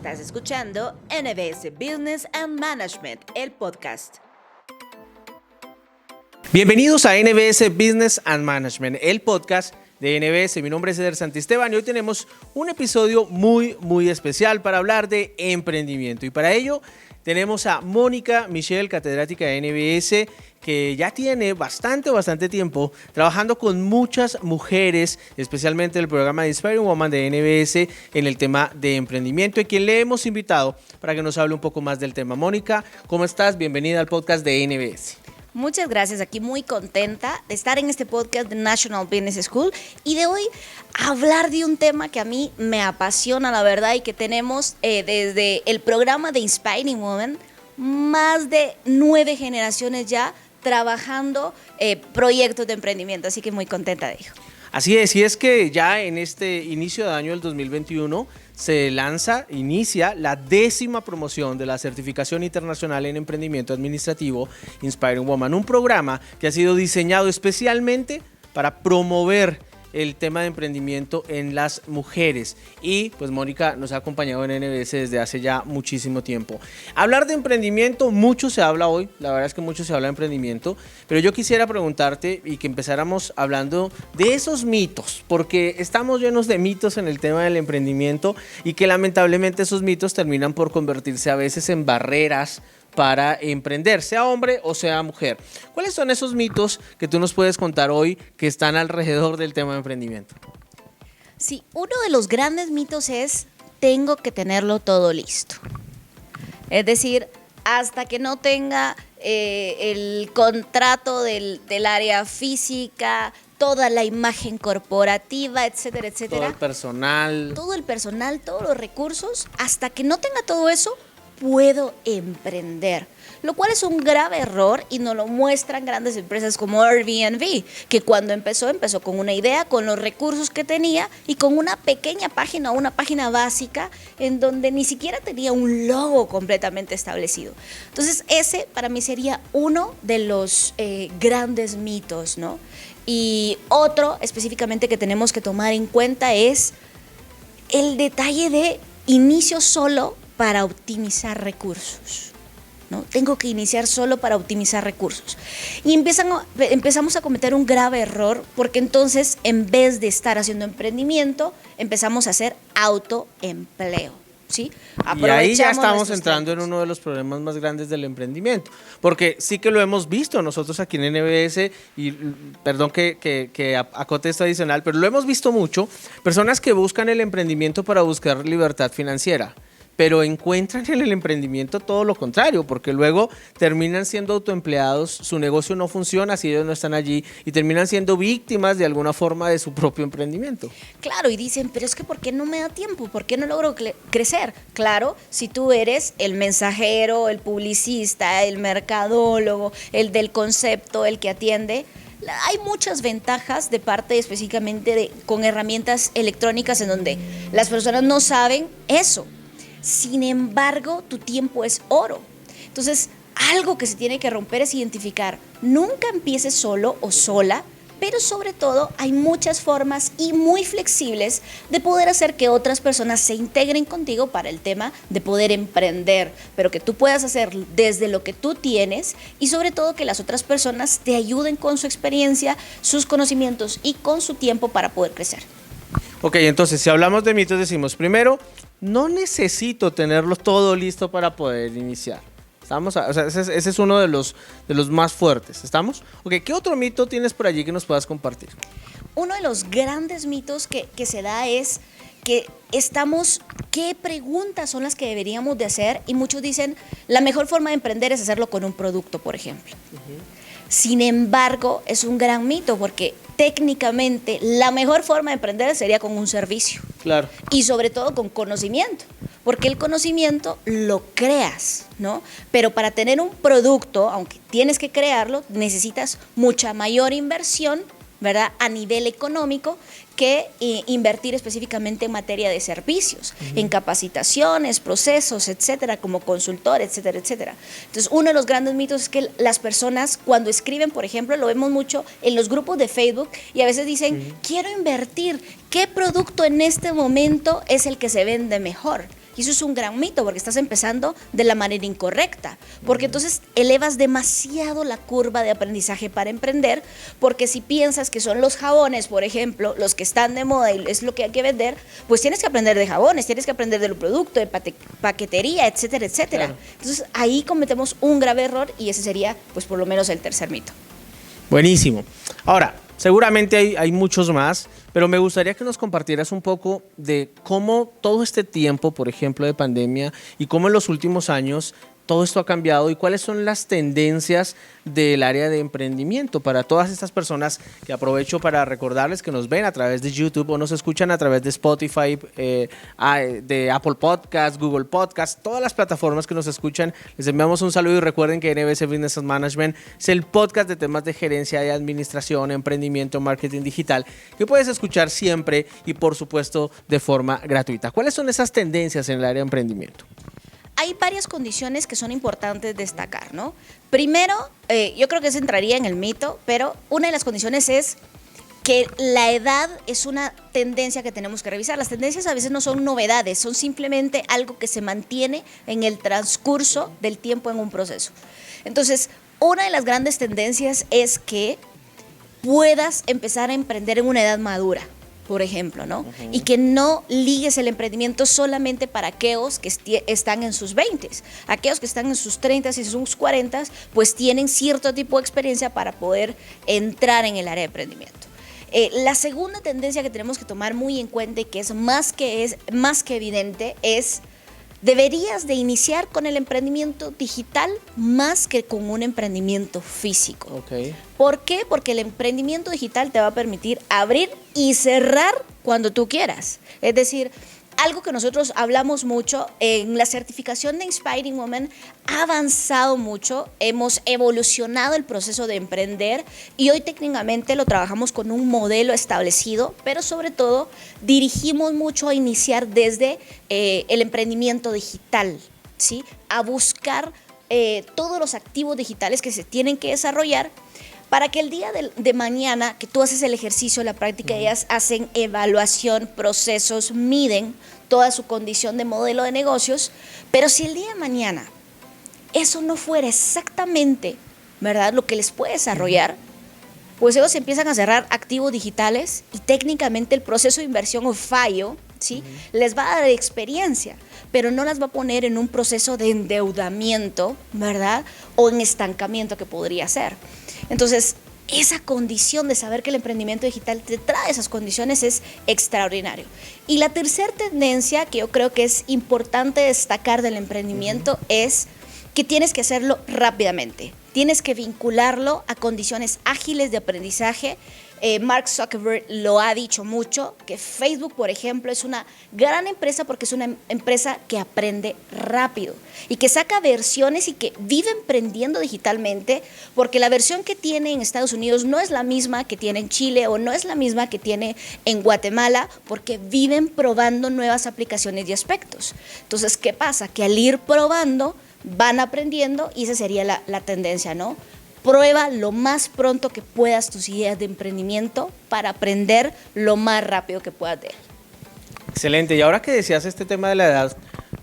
Estás escuchando NBS Business and Management, el podcast. Bienvenidos a NBS Business and Management, el podcast de NBS. Mi nombre es Eder Santisteban y hoy tenemos un episodio muy especial para hablar de emprendimiento. Y para ello tenemos a Mónica Michel, catedrática de NBS, que ya tiene bastante tiempo trabajando con muchas mujeres, especialmente el programa de Inspiring Woman de NBS en el tema de emprendimiento, y quien le hemos invitado para que nos hable un poco más del tema. Mónica, ¿cómo estás? Bienvenida al podcast de NBS. Muchas gracias, aquí muy contenta de estar en este podcast de National Business School y de hoy hablar de un tema que a mí me apasiona, la verdad, y que tenemos desde el programa de Inspiring Women más de 9 generaciones ya trabajando proyectos de emprendimiento, así que muy contenta de ello. Así es, y es que ya en este inicio de año del 2021 se inicia la 10ª promoción de la Certificación Internacional en Emprendimiento Administrativo Inspiring Woman, un programa que ha sido diseñado especialmente para promover el tema de emprendimiento en las mujeres. Y pues Mónica nos ha acompañado en NBS desde hace ya muchísimo tiempo. Hablar de emprendimiento, mucho se habla hoy, la verdad es que mucho se habla de emprendimiento, pero yo quisiera preguntarte y que empezáramos hablando de esos mitos, porque estamos llenos de mitos en el tema del emprendimiento y que lamentablemente esos mitos terminan por convertirse a veces en barreras para emprender, sea hombre o sea mujer. ¿Cuáles son esos mitos que tú nos puedes contar hoy que están alrededor del tema de emprendimiento? Sí, uno de los grandes mitos es: tengo que tenerlo todo listo. Es decir, hasta que no tenga el contrato del área física, toda la imagen corporativa, etcétera. Todo el personal, todos los recursos, hasta que no tenga todo eso, puedo emprender, lo cual es un grave error y nos lo muestran grandes empresas como Airbnb, que cuando empezó con una idea, con los recursos que tenía y con una pequeña página, una página básica en donde ni siquiera tenía un logo completamente establecido. Entonces ese para mí sería uno de los grandes mitos, ¿no? Y otro específicamente que tenemos que tomar en cuenta es el detalle de inicio solo para optimizar recursos, ¿no? Tengo que iniciar solo para optimizar recursos. Y empezamos a cometer un grave error, porque entonces, en vez de estar haciendo emprendimiento, empezamos a hacer autoempleo, ¿sí? Y ahí ya estamos entrando en uno de los problemas más grandes del emprendimiento, porque sí que lo hemos visto nosotros aquí en NBS, y perdón que acote esto adicional, pero lo hemos visto mucho, personas que buscan el emprendimiento para buscar libertad financiera, pero encuentran en el emprendimiento todo lo contrario, porque luego terminan siendo autoempleados, su negocio no funciona si ellos no están allí y terminan siendo víctimas de alguna forma de su propio emprendimiento. Claro, y dicen, pero es que ¿por qué no me da tiempo? ¿Por qué no logro crecer? Claro, si tú eres el mensajero, el publicista, el mercadólogo, el del concepto, el que atiende, hay muchas ventajas de parte específicamente con herramientas electrónicas en donde las personas no saben eso. Sin embargo, tu tiempo es oro. Entonces, algo que se tiene que romper es identificar. Nunca empieces solo o sola, pero sobre todo hay muchas formas y muy flexibles de poder hacer que otras personas se integren contigo para el tema de poder emprender, pero que tú puedas hacer desde lo que tú tienes y sobre todo que las otras personas te ayuden con su experiencia, sus conocimientos y con su tiempo para poder crecer. Ok, entonces si hablamos de mitos decimos, primero, no necesito tenerlo todo listo para poder iniciar. ¿Estamos? O sea, ese es uno de los más fuertes. ¿Estamos? Ok, ¿qué otro mito tienes por allí que nos puedas compartir? Uno de los grandes mitos que se da es que ¿qué preguntas son las que deberíamos de hacer? Y muchos dicen, la mejor forma de emprender es hacerlo con un producto, por ejemplo. Sin embargo, es un gran mito, porque técnicamente la mejor forma de emprender sería con un servicio. Claro. Y sobre todo con conocimiento, porque el conocimiento lo creas, ¿no? Pero para tener un producto, aunque tienes que crearlo, necesitas mucha mayor inversión, ¿verdad?, a nivel económico, que invertir específicamente en materia de servicios, en capacitaciones, procesos, etcétera, como consultor, etcétera, etcétera. Entonces, uno de los grandes mitos es que las personas cuando escriben, por ejemplo, lo vemos mucho en los grupos de Facebook, y a veces dicen, quiero invertir, ¿qué producto en este momento es el que se vende mejor? Y eso es un gran mito, porque estás empezando de la manera incorrecta. Porque entonces elevas demasiado la curva de aprendizaje para emprender, porque si piensas que son los jabones, por ejemplo, los que están de moda y es lo que hay que vender, pues tienes que aprender de jabones, tienes que aprender del producto, de paquetería, etcétera, etcétera. Claro. Entonces ahí cometemos un grave error y ese sería, pues por lo menos, el tercer mito. Buenísimo. Ahora, seguramente hay muchos más, pero me gustaría que nos compartieras un poco de cómo todo este tiempo, por ejemplo, de pandemia, y cómo en los últimos años todo esto ha cambiado y cuáles son las tendencias del área de emprendimiento para todas estas personas, que aprovecho para recordarles que nos ven a través de YouTube o nos escuchan a través de Spotify, de Apple Podcast, Google Podcast, todas las plataformas que nos escuchan. Les enviamos un saludo y recuerden que NBS Business Management es el podcast de temas de gerencia y administración, emprendimiento, marketing digital, que puedes escuchar siempre y por supuesto de forma gratuita. ¿Cuáles son esas tendencias en el área de emprendimiento? Hay varias condiciones que son importantes destacar, ¿no? Primero, yo creo que eso entraría en el mito, pero una de las condiciones es que la edad es una tendencia que tenemos que revisar. Las tendencias a veces no son novedades, son simplemente algo que se mantiene en el transcurso del tiempo en un proceso. Entonces, una de las grandes tendencias es que puedas empezar a emprender en una edad madura, por ejemplo, ¿no? Y que no ligues el emprendimiento solamente para aquellos que están en sus 20s. Aquellos que están en sus 30s y sus 40s, pues tienen cierto tipo de experiencia para poder entrar en el área de emprendimiento. La segunda tendencia que tenemos que tomar muy en cuenta y que es más que evidente es: deberías de iniciar con el emprendimiento digital más que con un emprendimiento físico. Okay. ¿Por qué? Porque el emprendimiento digital te va a permitir abrir y cerrar cuando tú quieras. Es decir, algo que nosotros hablamos mucho en la certificación de Inspiring Women ha avanzado mucho, hemos evolucionado el proceso de emprender y hoy técnicamente lo trabajamos con un modelo establecido, pero sobre todo dirigimos mucho a iniciar desde el emprendimiento digital, ¿sí? A buscar todos los activos digitales que se tienen que desarrollar para que el día de mañana que tú haces el ejercicio, la práctica, ellas hacen evaluación, procesos, miden toda su condición de modelo de negocios, pero si el día de mañana eso no fuera exactamente, ¿verdad?, lo que les puede desarrollar, pues ellos empiezan a cerrar activos digitales y técnicamente el proceso de inversión o fallo, ¿sí?, les va a dar experiencia, pero no las va a poner en un proceso de endeudamiento, ¿verdad?, o en estancamiento que podría ser. Entonces, esa condición de saber que el emprendimiento digital te trae esas condiciones es extraordinario. Y la tercera tendencia que yo creo que es importante destacar del emprendimiento es que tienes que hacerlo rápidamente. Tienes que vincularlo a condiciones ágiles de aprendizaje. Mark Zuckerberg lo ha dicho mucho, que Facebook, por ejemplo, es una gran empresa porque es una empresa que aprende rápido y que saca versiones y que vive emprendiendo digitalmente, porque la versión que tiene en Estados Unidos no es la misma que tiene en Chile o no es la misma que tiene en Guatemala, porque viven probando nuevas aplicaciones y aspectos. Entonces, ¿qué pasa? Que al ir probando van aprendiendo y esa sería la tendencia, ¿no? Prueba lo más pronto que puedas tus ideas de emprendimiento para aprender lo más rápido que puedas de él. Excelente. Y ahora que decías este tema de la edad,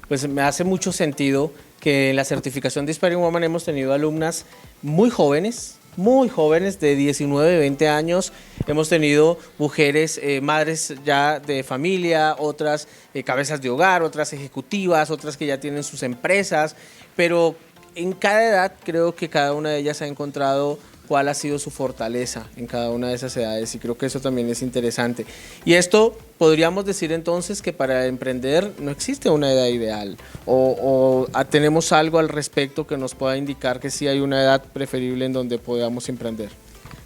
pues me hace mucho sentido que en la certificación de Inspiring Woman hemos tenido alumnas muy jóvenes de 19, 20 años. Hemos tenido mujeres, madres ya de familia, otras cabezas de hogar, otras ejecutivas, otras que ya tienen sus empresas, pero en cada edad creo que cada una de ellas ha encontrado cuál ha sido su fortaleza en cada una de esas edades y creo que eso también es interesante. Y esto podríamos decir entonces que para emprender no existe una edad ideal o tenemos algo al respecto que nos pueda indicar que sí hay una edad preferible en donde podamos emprender.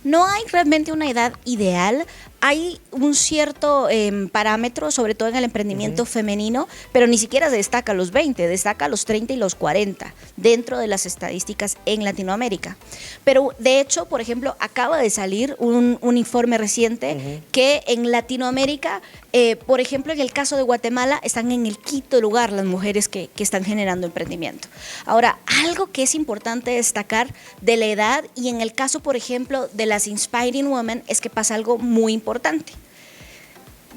No hay realmente una edad ideal, hay un cierto parámetro, sobre todo en el emprendimiento femenino, pero ni siquiera se destaca a los 20, destaca a los 30 y los 40 dentro de las estadísticas en Latinoamérica. Pero de hecho, por ejemplo, acaba de salir un informe reciente que en Latinoamérica, por ejemplo, en el caso de Guatemala, están en el quinto lugar las mujeres que están generando emprendimiento. Ahora, algo que es importante destacar de la edad y en el caso, por ejemplo, de las Inspiring Women, es que pasa algo muy importante.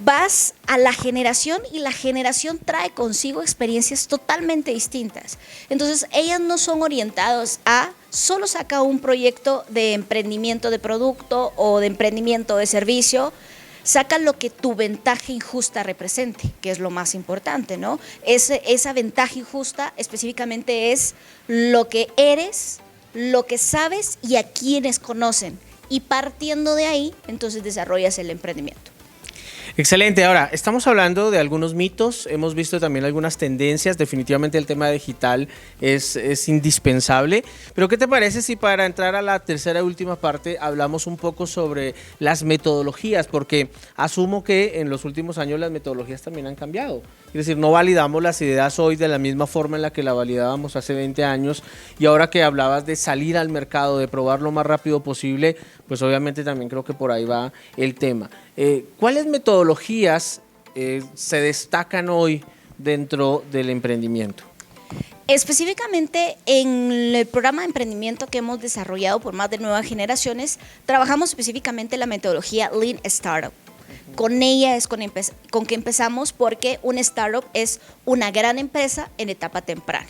vas a la generación y la generación trae consigo experiencias totalmente distintas. Entonces, ellas no son orientadas a solo saca un proyecto de emprendimiento de producto o de emprendimiento de servicio. Saca lo que tu ventaja injusta represente, que es lo más importante, ¿no? Esa ventaja injusta específicamente es lo que eres, lo que sabes y a quienes conocen. Y partiendo de ahí, entonces desarrollas el emprendimiento. Excelente. Ahora, estamos hablando de algunos mitos, hemos visto también algunas tendencias, definitivamente el tema digital es indispensable, pero ¿qué te parece si para entrar a la tercera y última parte hablamos un poco sobre las metodologías? Porque asumo que en los últimos años las metodologías también han cambiado. Es decir, no validamos las ideas hoy de la misma forma en la que la validábamos hace 20 años y ahora que hablabas de salir al mercado, de probar lo más rápido posible, pues obviamente también creo que por ahí va el tema. ¿Cuáles metodologías se destacan hoy dentro del emprendimiento? Específicamente en el programa de emprendimiento que hemos desarrollado por más de 9 generaciones, trabajamos específicamente la metodología Lean Startup. Con ella es con que empezamos porque un startup es una gran empresa en etapa temprana.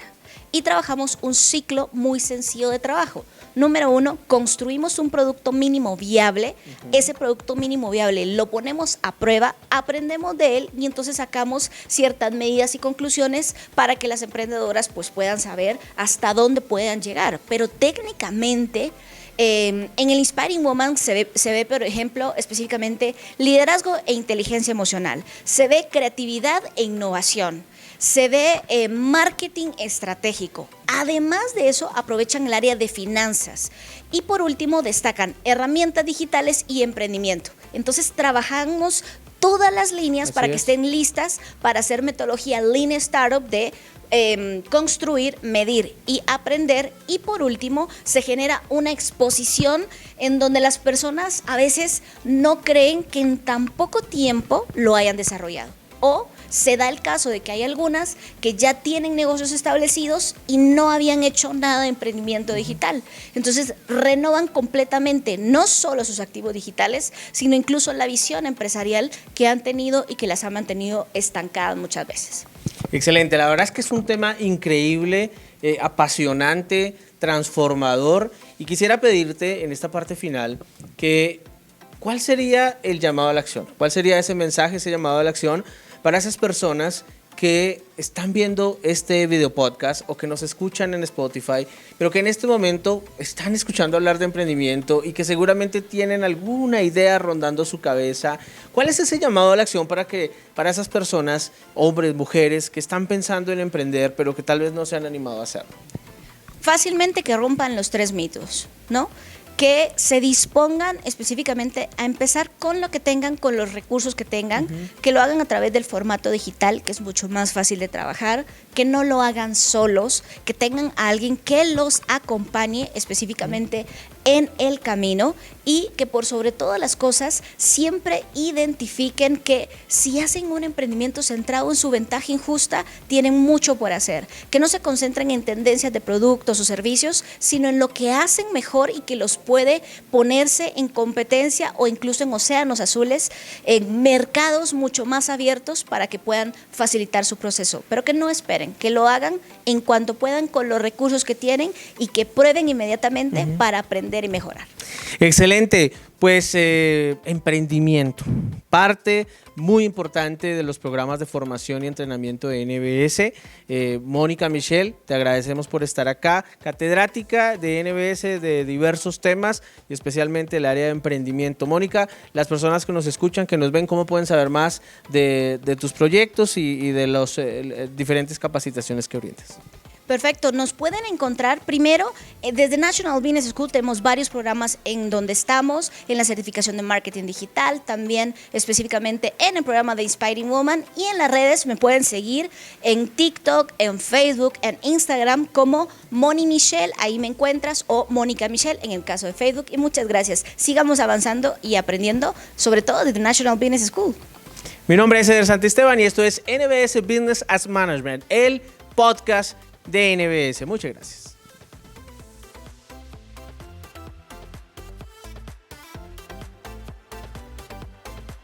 Y trabajamos un ciclo muy sencillo de trabajo. Número 1, construimos un producto mínimo viable. Ese producto mínimo viable lo ponemos a prueba, aprendemos de él y entonces sacamos ciertas medidas y conclusiones para que las emprendedoras pues, puedan saber hasta dónde puedan llegar. Pero técnicamente, en el Inspiring Woman se ve, por ejemplo, específicamente liderazgo e inteligencia emocional. Se ve creatividad e innovación. Se ve marketing estratégico. Además de eso, aprovechan el área de finanzas. Y por último, destacan herramientas digitales y emprendimiento. Entonces, trabajamos todas las líneas para que estén listas para hacer metodología Lean Startup de construir, medir y aprender. Y por último, se genera una exposición en donde las personas a veces no creen que en tan poco tiempo lo hayan desarrollado. O se da el caso de que hay algunas que ya tienen negocios establecidos y no habían hecho nada de emprendimiento digital. Entonces, renovan completamente no solo sus activos digitales, sino incluso la visión empresarial que han tenido y que las ha mantenido estancadas muchas veces. Excelente, la verdad es que es un tema increíble, apasionante, transformador, y quisiera pedirte en esta parte final que ¿cuál sería el llamado a la acción? ¿Cuál sería ese mensaje, ese llamado a la acción para esas personas que están viendo este video podcast o que nos escuchan en Spotify, pero que en este momento están escuchando hablar de emprendimiento y que seguramente tienen alguna idea rondando su cabeza? ¿Cuál es ese llamado a la acción para esas personas, hombres, mujeres, que están pensando en emprender, pero que tal vez no se han animado a hacerlo? Fácilmente que rompan los 3 mitos, ¿no? Que se dispongan específicamente a empezar con lo que tengan, con los recursos que tengan, que lo hagan a través del formato digital, que es mucho más fácil de trabajar, que no lo hagan solos, que tengan a alguien que los acompañe específicamente en el camino y que por sobre todas las cosas siempre identifiquen que si hacen un emprendimiento centrado en su ventaja injusta, tienen mucho por hacer, que no se concentren en tendencias de productos o servicios, sino en lo que hacen mejor y que los puede ponerse en competencia o incluso en océanos azules, en mercados mucho más abiertos para que puedan facilitar su proceso, pero que no esperen, que lo hagan en cuanto puedan con los recursos que tienen y que prueben inmediatamente para aprender y mejorar. Excelente, pues emprendimiento, parte muy importante de los programas de formación y entrenamiento de NBS. Mónica Michel, te agradecemos por estar acá, catedrática de NBS de diversos temas y especialmente el área de emprendimiento. Mónica, las personas que nos escuchan, que nos ven, ¿cómo pueden saber más de tus proyectos y de las diferentes capacitaciones que orientas? Perfecto, nos pueden encontrar primero desde National Business School. Tenemos varios programas en donde estamos, en la certificación de marketing digital, también específicamente en el programa de Inspiring Woman, y en las redes me pueden seguir en TikTok, en Facebook, en Instagram como Moni Michel, ahí me encuentras, o Mónica Michel en el caso de Facebook. Y muchas gracias, sigamos avanzando y aprendiendo, sobre todo desde National Business School. Mi nombre es Eder Santisteban y esto es NBS Business as Management, el podcast de NBS. Muchas gracias.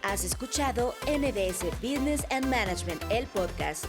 Has escuchado MBS Business and Management, el podcast.